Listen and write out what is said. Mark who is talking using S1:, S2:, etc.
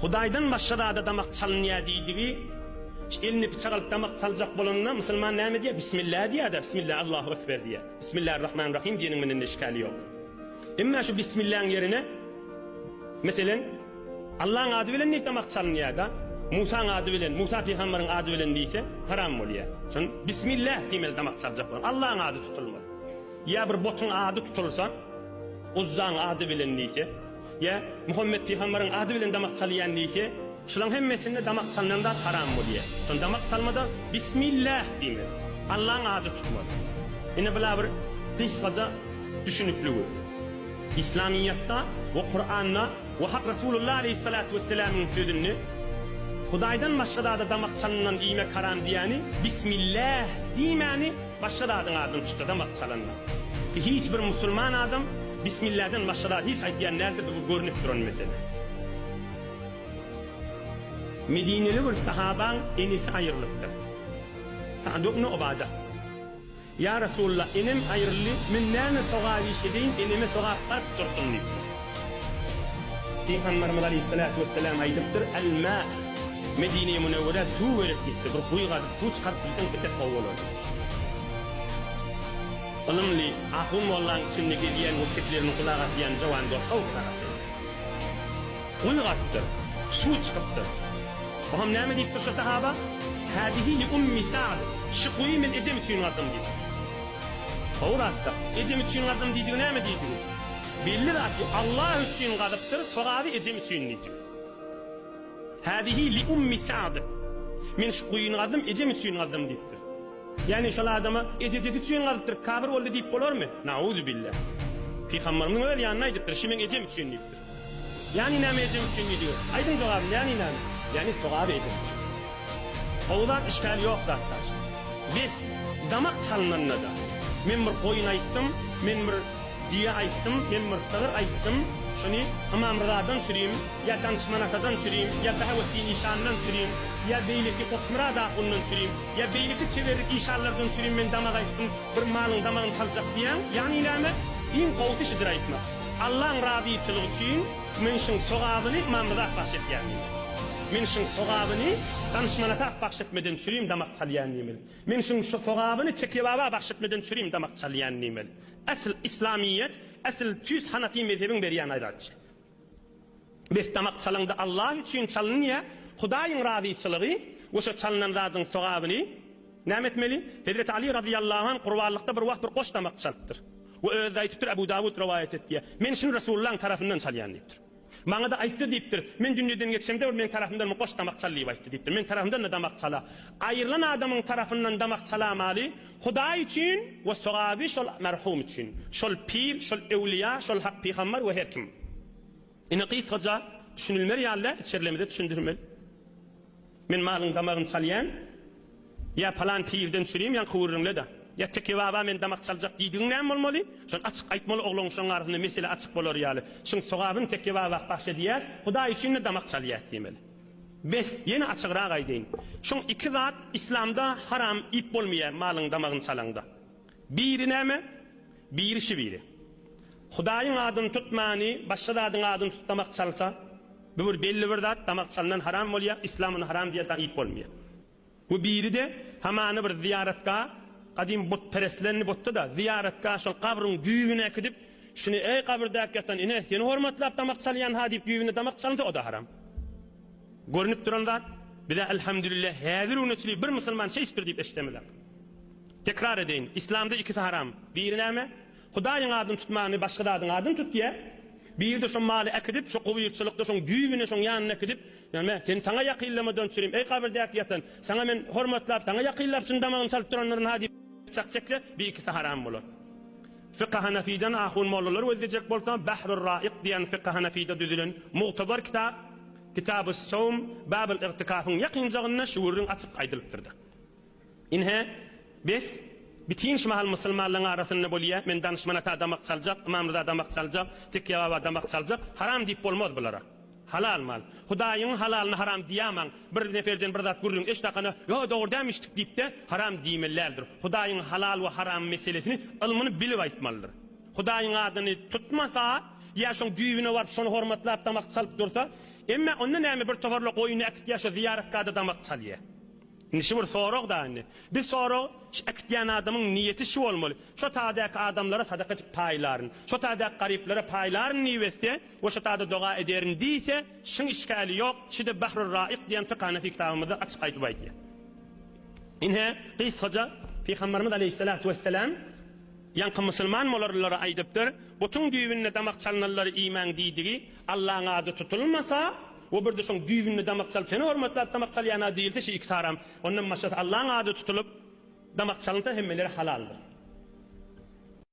S1: Hudaydan başka da damak çalınıyor deydiği, elini bıçak alıp damak çalacak bolanına Müslüman ne diye? Bismillah diye de, Bismillah Allahu Ekber diye. Bismillahirrahmanirrahim diyenin minin işgali yok. Ama şu Bismillah'ın yerine, mesela Allah'ın adı bilen ne damak çalınıyor da, Musa'nın adı bilen, Musa Peygamber'in adı bilen deyse haram oluyor. Çünkü Bismillah demeli damak çalacak bolan. Allah'ın adı tutulmalı. Ya bir botun adı tutulursa, Uzza'nın adı bilen deyse, ya Muhammed Peygamber'in adı bilen damak çalıyan deyse, şulan hemmesinde damak çalınanda haram oluyor. Çünkü damak çalmada Bismillah demeli. Allah'ın adı tutmalı. Yine böyle bir kısaca düşünüklüğü. İslamiyet'ta ve Kur'an'da ve Hak Resulullah Aleyhisselatü Vesselam'ın sözünü Hudaydan başka da damak çalınan diymek haram diyeni Bismillah diyemeni başka da adını tutar damak çalınan. Hiçbir Müslüman adam Bismillah'dan başka da hiç aydiyenlerdir bu görünüp duran mesele. Medineli bir sahaban enisi ayrılıktır. Sa'd ibn Ubada. Ya Resulullah enim ayrılı minnâne soğağı işedeyin enime soğağı kalp dursun deyip. Peygamberimiz Aleyhisselatü Vesselam aydıptır. El-mâ Medine-i Münevvere su verip gitti. Bir kuyuğa su çıkartıp bilsen bitek kovulur. Ilımlı, ahum olan içindeki diyen vakitlerini kulağa diyen cavan dostal kulağa diyen. Kuyuğattır, su çıkıptır. Oham ne mi deyiptir şu sahaba? Hâdihi li ummi Sa'd. Şıkuyi min ecem için adım deyip. Kuyuğattır. Ecem için adım deyip ne mi deyip? Bilir ki Allah için kadıptır, soğavi ecem için deyip. Hâdihi li ummi Sa'd. Min şıkuyin adım, ecem için adım deyiptir. Yani şu adama ececeti için kadıptır, kabir oldu deyip olur mu? Na'udhu billah. Peygamberimiz öyle yanınaydıptır, şimen ecem için deyiptir. Yani ne mi ecem için diyor? Aydın cevabı, yani ne mi? Yani soğavi ecem için. Oğlan işgal yok da arkadaşlar. Biz damak çalınanla da men bir koyun ayttım, men bir diye ayttım, men bir sığır ayttım. Şunu amamradan süreyim, ya danışmanatadan süreyim, ya dahavati nişandan süreyim, ya beyliki koçmura da ondan süreyim, ya beyliki çevirik işarlardan süreyim men damak ayttım, bir malın damağını çalacak diyen. Yani ilame in kovtu şidir aytmak. Allah'ın radiyçılığı için men şun soğabını amamradan bahşetyenliyim. Men şun soğabını danışmanata bahşetmeden süreyim damak çalıyanliyim. Men şun soğabını tekevaba bahşetmeden süreyim damak çalıyanliyim. Asıl İslamiyet, asıl tüz Hanefi mezhebin beriyan ayratçı. Biz damak çalındı Allah için çalın ya, Hudayın radiyçılığı, ve şu çalınan radın soğabını ne etmeli? Hazreti Ali radıyallahu anh kurvallıkta bir vaxt bir koş damak çalıptır. Ve öyle aytıptır Ebu Davud rivayet etti. Men şun Resulullah'ın tarafından çalıyanlıyımdır. Bana da ayıptı deyiptir. Men dünyeden geçsem de men tarafından mı koş damak çalıyıp ayıptı deyiptir. Men tarafından da damak çala. Ayrılan adamın tarafından damak çalamalı. Huday için ve soğabi şol merhum için. Şol pir, şol evliya, şol hak peygamber ve her kim. İne kısaca düşünülmeli ya içerilemede düşündürmeli. Men malın damağını çalayan ya falan pirden süreyim ya kıvırırımla da. Ya tekevaba men damak çalacak deydiğin ne olmalı? Şun açık aytmalı oğlun şun arasında mesele açık bolur yalı. Şun soğabın tekevaba bahşe diyez, Huday için de damak çalıyaz demeli. Bes, yine açıqrağa aydeyin. Şun iki zat İslam'da haram ip olmaya malın damağın çalanda. Biri ne mi? Biri şu biri. Hudayın adını tutmani, başka da adın adını tut damak çalsa, bir belli bir zat damak çalınan haram olaya, İslam'ın haram diye da ip olmaya. Bu biri de hamanı bir ziyaretka, kadim butperestlerini buttu da ziyaretka şol kabrın büyüğüne gidip şunu ey kabirdaki yatan ine seni hormatlap damak çalıyan ha deyip büyüğüne damak çalınsa o da haram. Görünüp duranlar bir de elhamdülillah hazır unuçli bir Müslüman şey ispir deyip eşitemeler. Tekrar edeyim. İslam'da ikisi haram. Biri ne mi? Hudayın adını tutmanı başka da adın adını tut diye. Bir de şu malı ekidip, şu kuvvetçilikte, şu büyüğüne, şu yanına ekidip, yani sen sana yakillamadan süreyim, ey kabirdaki yatan, sana men hormatlap, sana yakillap, şun damağını çalıp duranların ha deyip çakçakla bir ikisi haram olur. Fıkıh Hanefi'den ahun mollalar ödeyecek bolsa Bahrul Raik diyen Fıkıh Hanefi'de düzülen muğtabar kitap, Kitab-ı Savm, Bab-ı İrtikafın yakıncağına şuurun açık aydılıktırdı. İnhe biz bütün şmahal Müslümanların arasında boliye men danışmanata damak çalacak, imamda damak çalacak, tekkiyava damak çalacak, haram deyip olmaz bulara. Halal mal. Hudayın halalını haram diyemem. Bir neferden bir zat görürün eştakana yo doğrudan iştik deyip de haram diyemellerdir. Hudayın halal ve haram meselesini ilmini bilip aytmalıdır. Hudayın adını tutmasa ya şoň düýbüne barıp şonu hormatlap tamak salyp dursa, emme ondan näme bir towarly goýuny akit ýaşa ziyaret kady tamak salýar. Nişi bir soraq da anne. Biz soraq akitýän adamyň niýeti şu bolmaly. Şo taýdaky adamlara sadaka etip paýlaryny, şo taýdaky garyplere paýlaryny niýbeste, o şo taýda doga ederin diýse, şuň işgali ýok. Şide Bahrul Ra'iq diýen fiqh Hanefi kitabymyzda açyk aýdyp aýdýar. Inhe kyssaca Peygamberimiz aleyhissalatu vesselam yankı musulman molarlara aydıptır. Bütün düýbünde damak çalanlar iman diýdigi, Allah'ın adı tutulmasa, o bir de şoň düýbünde damak çal, seni hormatlap damak çalýan diýilse, şi ikisi haram. Ondan maşat Allah'ın adı tutulup damak çalınsa hemmeleri halaldır.